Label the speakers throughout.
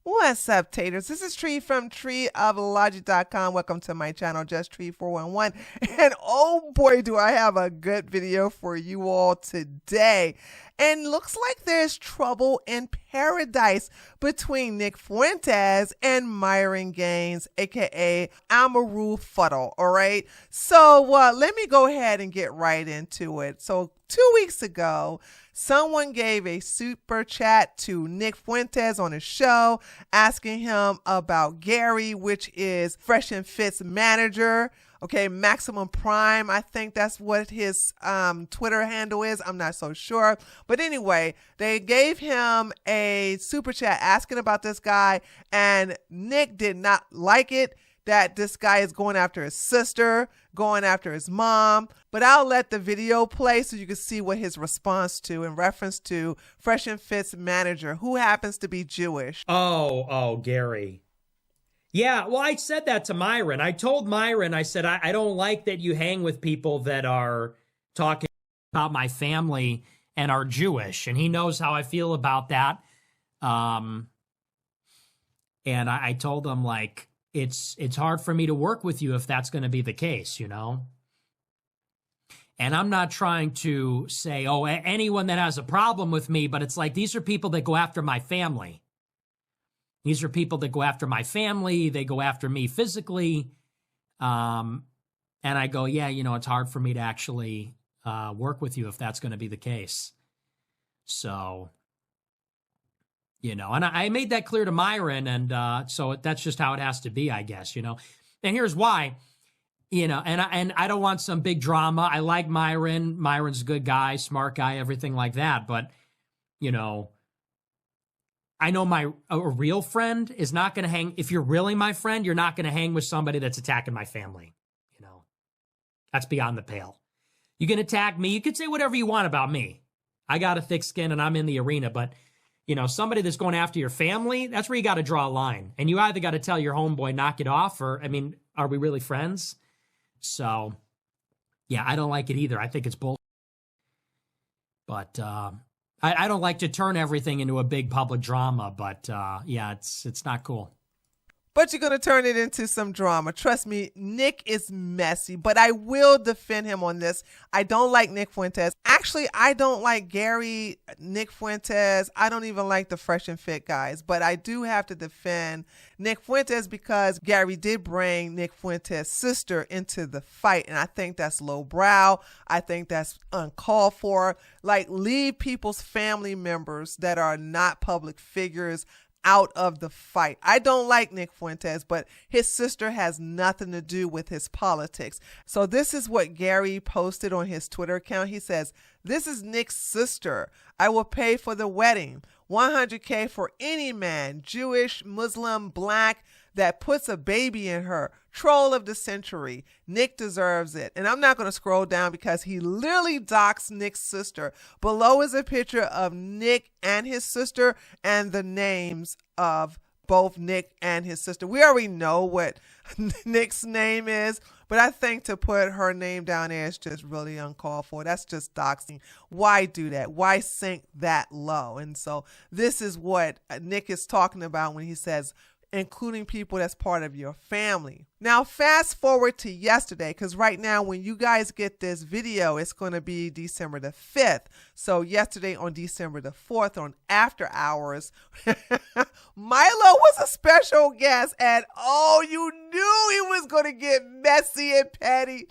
Speaker 1: What's up, taters? This is Tree from treeoflogic.com. Welcome to my channel, Just Tree 411. And oh boy, do I have a good video for you all today. And looks like there's trouble in paradise between Nick Fuentes and Myron Gaines, aka Amarul Fuddle. All right. So let me go ahead and get right into it. So 2 weeks ago, someone gave a super chat to Nick Fuentes on his show, asking him about Gary, which is Fresh and Fit's manager. Okay, Maximum Prime, I think that's what his Twitter handle is. I'm not so sure. But anyway, they gave him a super chat asking about this guy, and Nick did not like it that this guy is going after his sister, going after his mom. But I'll let the video play so you can see what his response to in reference to Fresh and Fit's manager, who happens to be Jewish.
Speaker 2: Oh, Gary. Yeah, well, I said that to Myron. I told Myron, I said, I don't like that you hang with people that are talking about my family and are Jewish. And he knows how I feel about that. And I told him, like, it's hard for me to work with you if that's going to be the case, you know? And I'm not trying to say, oh, anyone that has a problem with me, but it's like, these are people that go after my family. These are people that go after my family. They go after me physically. And I go, yeah, you know, it's hard for me to actually work with you if that's going to be the case. So, you know, and I made that clear to Myron. And so that's just how it has to be, I guess, you know. And here's why, you know, and I don't want some big drama. I like Myron. Myron's a good guy, smart guy, everything like that. But, you know, I know a real friend is not going to hang. If you're really my friend, you're not going to hang with somebody that's attacking my family. You know, that's beyond the pale. You can attack me. You can say whatever you want about me. I got a thick skin and I'm in the arena. But, you know, somebody that's going after your family, that's where you got to draw a line. And you either got to tell your homeboy, knock it off, or, I mean, are we really friends? So, yeah, I don't like it either. I think it's bull. But, I don't like to turn everything into a big public drama, but yeah, it's not cool.
Speaker 1: But you're going to turn it into some drama. Trust me, Nick is messy, but I will defend him on this. I don't like Nick Fuentes. Actually, I don't like Gary, Nick Fuentes. I don't even like the Fresh and Fit guys, but I do have to defend Nick Fuentes because Gary did bring Nick Fuentes' sister into the fight, and I think that's lowbrow. I think that's uncalled for. Like, leave people's family members that are not public figures out of the fight. I don't like Nick Fuentes, but his sister has nothing to do with his politics. So this is what Gary posted on his Twitter account. He says, "This is Nick's sister. I will pay for the wedding. $100K for any man, Jewish, Muslim, black, that puts a baby in her. Troll of the century. Nick deserves it." And I'm not going to scroll down because he literally doxed Nick's sister. Below is a picture of Nick and his sister and the names of both Nick and his sister. We already know what Nick's name is, but I think to put her name down there is just really uncalled for. That's just doxing. Why do that? Why sink that low? And so this is what Nick is talking about when he says, including people that's part of your family. Now, fast forward to yesterday, because right now when you guys get this video, it's going to be December the 5th. So yesterday on December the 4th on After Hours, Milo was a special guest, and oh, you knew he was going to get messy and petty.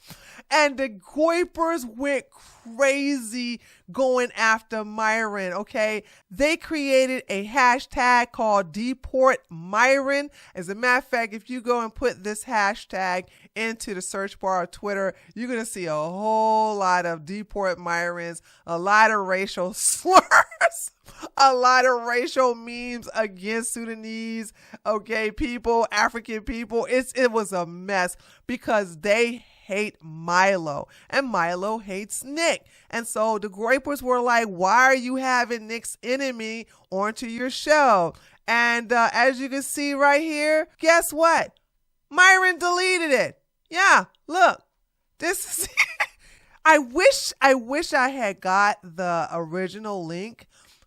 Speaker 1: And the Goipers went crazy going after Myron, okay? They created a hashtag called Deport Myron. As a matter of fact, if you go and put this hashtag into the search bar of Twitter, you're going to see a whole lot of Deport Myrons, a lot of racial slurs, a lot of racial memes against Sudanese, okay, people, African people. It was a mess because they hate Milo and Milo hates Nick. And so the Goipers were like, why are you having Nick's enemy onto your show? And as you can see right here, guess what? Myron deleted it. Yeah, look, this is I wish I had got the original link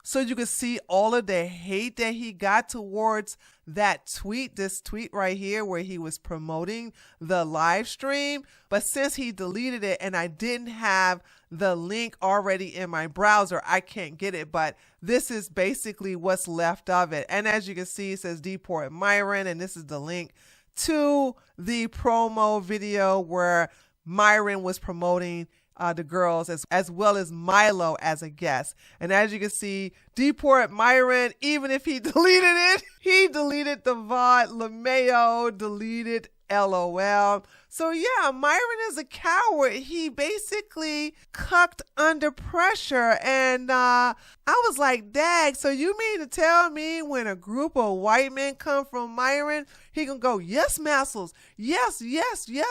Speaker 1: so you could see all of the hate that he got towards that tweet, this tweet right here where he was promoting the live stream. But since he deleted it and I didn't have the link already in my browser, I can't get it. But this is basically what's left of it. And as you can see, it says deport Myron, and this is the link to the promo video where Myron was promoting the girls as well as Milo as a guest. And as you can see, deport Myron, even if he deleted it, he deleted the VOD. LeMayo deleted LOL. So yeah, Myron is a coward. He basically cucked under pressure. And I was like, dag, so you mean to tell me when a group of white men come from Myron, he can go, yes, Massels, yes,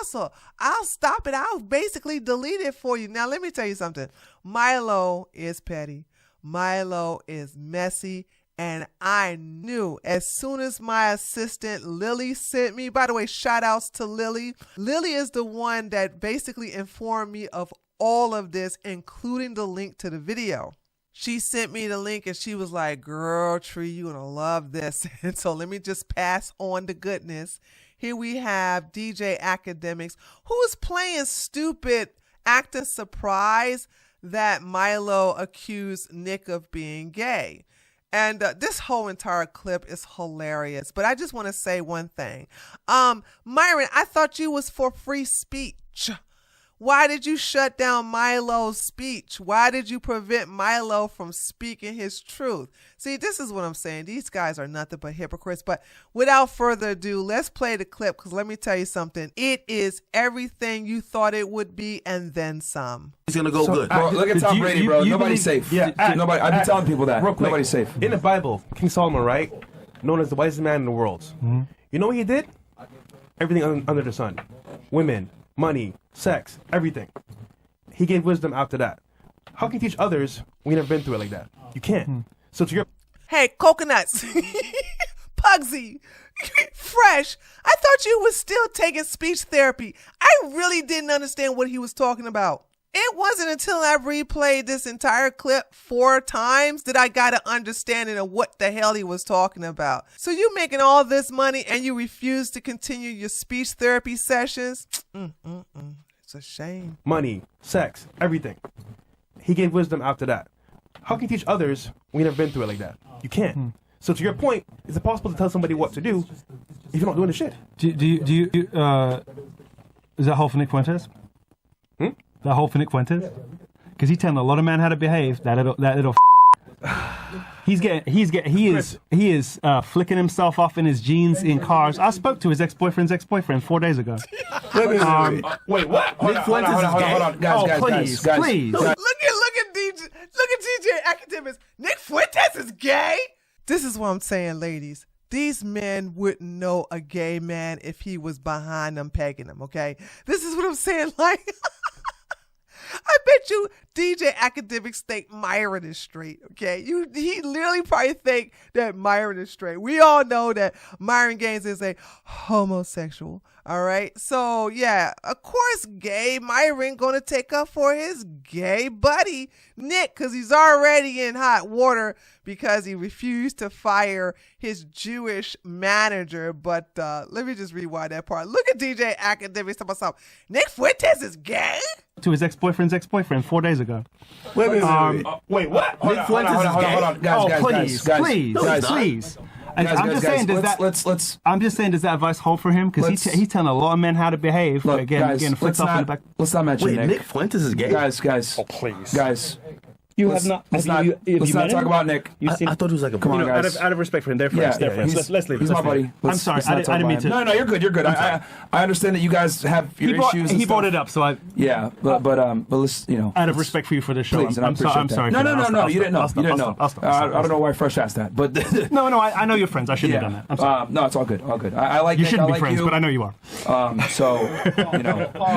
Speaker 1: sir. I'll stop it. I'll basically delete it for you. Now, let me tell you something. Milo is petty. Milo is messy. And I knew as soon as my assistant Lily sent me, by the way, shout outs to Lily. Lily is the one that basically informed me of all of this, including the link to the video. She sent me the link and she was like, girl, Tree, you're going to love this. And so let me just pass on the goodness. Here we have DJ Academics, who is playing stupid, acting surprised that Milo accused Nick of being gay. And this whole entire clip is hilarious. But I just want to say one thing. Myron, I thought you was for free speech. Why did you shut down Milo's speech? Why did you prevent Milo from speaking his truth? See, this is what I'm saying. These guys are nothing but hypocrites. But without further ado, let's play the clip, because let me tell you something. It is everything you thought it would be and then some.
Speaker 3: It's going to go good.
Speaker 4: Bro, look at Tom Brady, bro. Nobody's safe.
Speaker 5: Yeah,
Speaker 4: nobody. I've been telling people that.
Speaker 5: Real quick,
Speaker 4: nobody's safe.
Speaker 5: In the Bible, King Solomon, right? Known as the wisest man in the world. Mm-hmm. You know what he did? Everything under the sun. Women, money, sex, everything. He gave wisdom after that. How can you teach others when you've never been through it like that? You can't. So to your...
Speaker 1: Hey, coconuts. Pugsy. Fresh. I thought you was still taking speech therapy. I really didn't understand what he was talking about. It wasn't until I replayed this entire clip 4 times that I got an understanding of what the hell he was talking about. So you making all this money and you refuse to continue your speech therapy sessions? It's a shame.
Speaker 5: Money, sex, everything. He gave wisdom after that. How can you teach others when you've never been through it like that? You can't. So to your point, is it possible to tell somebody what to do if you're not doing the shit?
Speaker 6: Do you is that whole for Nick Fuentes? That whole for Nick Fuentes? Because he's telling a lot of men how to behave. That little he is flicking himself off in his jeans in cars. I spoke to his ex-boyfriend's ex-boyfriend 4 days ago.
Speaker 5: Wait, what?
Speaker 3: Nick Fuentes is gay?
Speaker 4: Hold on. Guys.
Speaker 6: Please.
Speaker 1: Look at DJ Academics. Nick Fuentes is gay. This is what I'm saying, ladies. These men wouldn't know a gay man if he was behind them pegging them, okay? This is what I'm saying, like... I bet you DJ Academics think Myron is straight, okay? He literally probably think that Myron is straight. We all know that Myron Gaines is a homosexual, all right? So, yeah, of course gay Myron gonna take up for his gay buddy, Nick, because he's already in hot water because he refused to fire his Jewish manager. But let me just rewind that part. Look at DJ Academics talking about something. Nick Fuentes is gay?
Speaker 6: To his ex-boyfriend's ex-boyfriend 4 days ago.
Speaker 5: Wait, what?
Speaker 3: Nick Fuentes is gay?
Speaker 4: Hold on. Guys.
Speaker 6: Please. I'm just saying, does that advice hold for him? Because he's telling a lot of men how to behave.
Speaker 4: Look,
Speaker 6: getting flipped off in the back.
Speaker 4: Let's not mention
Speaker 3: Nick. Nick Fuentes is gay?
Speaker 4: Guys.
Speaker 5: Oh, please.
Speaker 4: Guys.
Speaker 7: You
Speaker 4: let's,
Speaker 7: have not.
Speaker 4: Let's
Speaker 7: have
Speaker 4: not,
Speaker 7: you,
Speaker 4: let's not talk about Nick.
Speaker 3: I thought he was like a...
Speaker 4: Come on, guys.
Speaker 5: Out of respect for him, they're friends. Let's leave it.
Speaker 4: He's my buddy.
Speaker 6: I'm sorry. I didn't mean to.
Speaker 4: No, you're good. I understand that you guys have your issues.
Speaker 6: He brought it up, so I...
Speaker 4: Yeah, but let's,
Speaker 6: Out of respect for you for the show,
Speaker 4: please,
Speaker 6: I'm sorry.
Speaker 4: No, you didn't know. I don't know why Fresh asked that, but...
Speaker 6: No, I know you're friends. I shouldn't have done that. I'm sorry.
Speaker 4: No, it's all good. I like
Speaker 6: you
Speaker 4: Nick.
Speaker 6: shouldn't
Speaker 4: I
Speaker 6: be friends, but I know you are.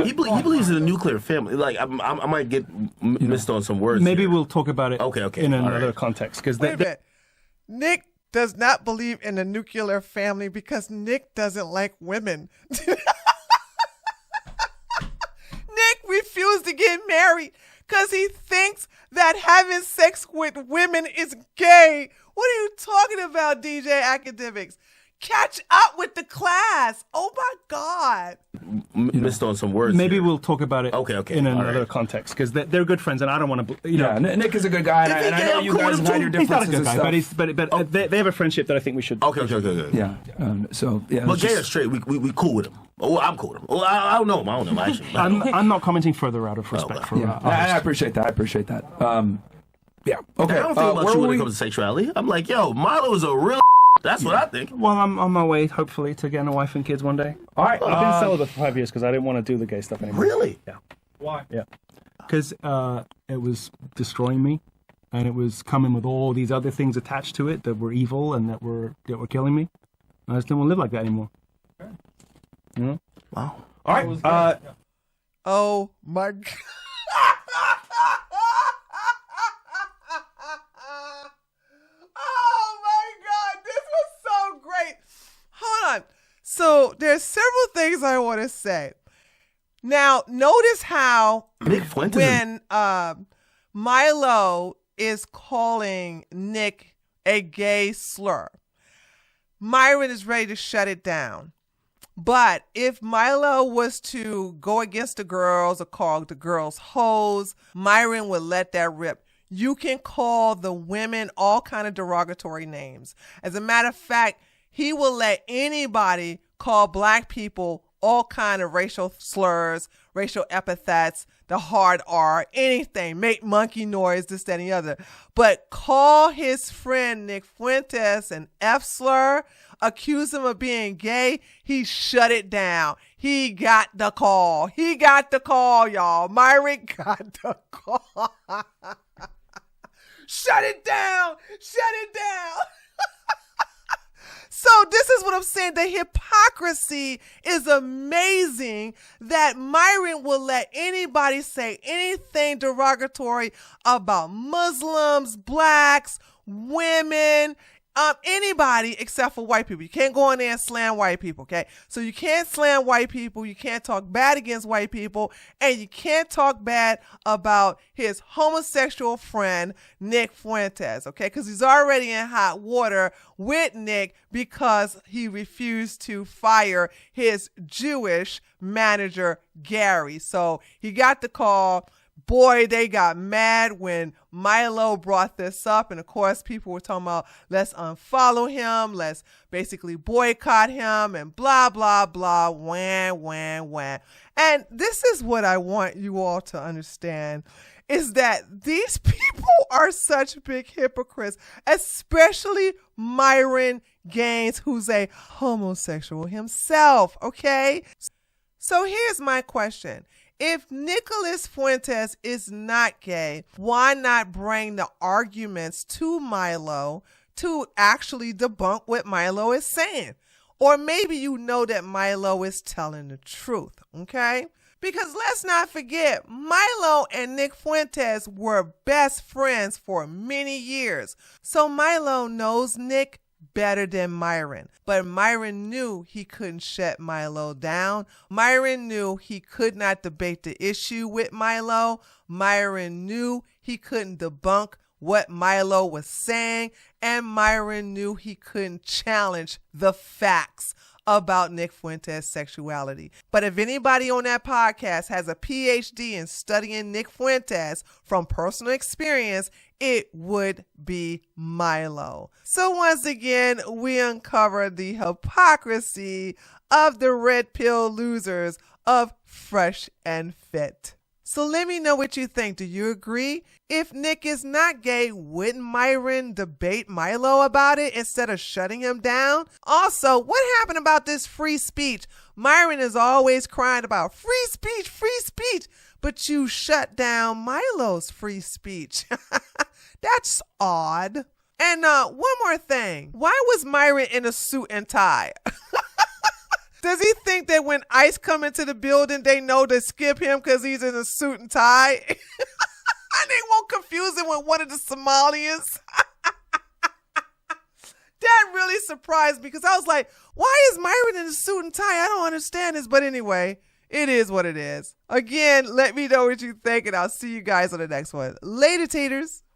Speaker 3: He believes in a nuclear family. Like, I might get missed on some words.
Speaker 6: Maybe
Speaker 3: here.
Speaker 6: we'll talk about it in another context. Because
Speaker 1: wait a minute. Nick does not believe in a nuclear family because Nick doesn't like women. Nick refused to get married because he thinks that having sex with women is gay. What are you talking about, DJ Academics? Catch up with the class. Oh my God.
Speaker 3: Missed on some words.
Speaker 6: Maybe
Speaker 3: here.
Speaker 6: we'll talk about it in another context, because they're good friends, and I don't want to.
Speaker 4: Nick is a good guy, and I know you guys have had your
Speaker 6: He's not a
Speaker 4: differences
Speaker 6: good
Speaker 4: and
Speaker 6: guy,
Speaker 4: stuff.
Speaker 6: but they have a friendship that I think we should.
Speaker 3: Okay.
Speaker 4: Yeah.
Speaker 3: But gay or straight, we cool with him. Oh, I'm cool with him. Oh, I don't know him. I don't know him. Actually,
Speaker 6: I'm not commenting further out of respect for.
Speaker 4: I appreciate that. Yeah. Okay.
Speaker 3: I don't think about you when it comes to sexuality. I'm like, yo, Milo is a real. That's what I think.
Speaker 6: Well, I'm on my way, hopefully, to getting a wife and kids one day.
Speaker 4: All right.
Speaker 6: I've been celibate for 5 years because I didn't want to do the gay stuff anymore.
Speaker 3: Really?
Speaker 6: Yeah.
Speaker 4: Why?
Speaker 6: Yeah. Because it was destroying me, and it was coming with all these other things attached to it that were evil and that were killing me. I just didn't want to live like that anymore. You know?
Speaker 3: Wow.
Speaker 5: All right.
Speaker 1: Oh my God. Oh my God. This was so great. Hold on. So there's several things I want to say. Now, notice how
Speaker 3: Nick Fuentes
Speaker 1: when Milo is calling Nick a gay slur, Myron is ready to shut it down. But if Milo was to go against the girls or call the girls hoes, Myron would let that rip. You can call the women all kind of derogatory names. As a matter of fact, he will let anybody call black people all kind of racial slurs, racial epithets, the hard R, anything, make monkey noise, this, that, and the other. But call his friend Nick Fuentes an F slur, accuse him of being gay, he shut it down. He got the call. He got the call, y'all. Myron got the call. Shut it down. Shut it down. So this is what I'm saying. The hypocrisy is amazing that Myron will let anybody say anything derogatory about Muslims, blacks, women, anybody except for white people. You can't go in there and slam white people, okay? So you can't slam white people, you can't talk bad against white people, and you can't talk bad about his homosexual friend, Nick Fuentes, okay? Because he's already in hot water with Nick because he refused to fire his Jewish manager, Gary. So he got the call. Boy, they got mad when Milo brought this up. And of course, people were talking about, let's unfollow him. Let's basically boycott him and blah, blah, blah, wham. And this is what I want you all to understand, is that these people are such big hypocrites, especially Myron Gaines, who's a homosexual himself, okay? So here's my question. If Nicholas Fuentes is not gay, why not bring the arguments to Milo to actually debunk what Milo is saying? Or maybe you know that Milo is telling the truth, okay? Because let's not forget, Milo and Nick Fuentes were best friends for many years. So Milo knows Nick better than Myron. But Myron knew he couldn't shut Milo down. Myron knew he could not debate the issue with Milo. Myron knew he couldn't debunk what Milo was saying. And Myron knew he couldn't challenge the facts about Nick Fuentes' sexuality. But if anybody on that podcast has a PhD in studying Nick Fuentes from personal experience, it would be Milo. So once again, we uncover the hypocrisy of the red pill losers of Fresh and Fit. So let me know what you think. Do you agree? If Nick is not gay, wouldn't Myron debate Milo about it instead of shutting him down? Also, what happened about this free speech? Myron is always crying about free speech, but you shut down Milo's free speech. That's odd. And one more thing. Why was Myron in a suit and tie? Does he think that when ICE come into the building, they know to skip him because he's in a suit and tie? And they won't confuse him with one of the Somalians? That really surprised me because I was like, why is Myron in a suit and tie? I don't understand this. But anyway, It is what it is. Again, let me know what you think, and I'll see you guys on the next one. Later, taters.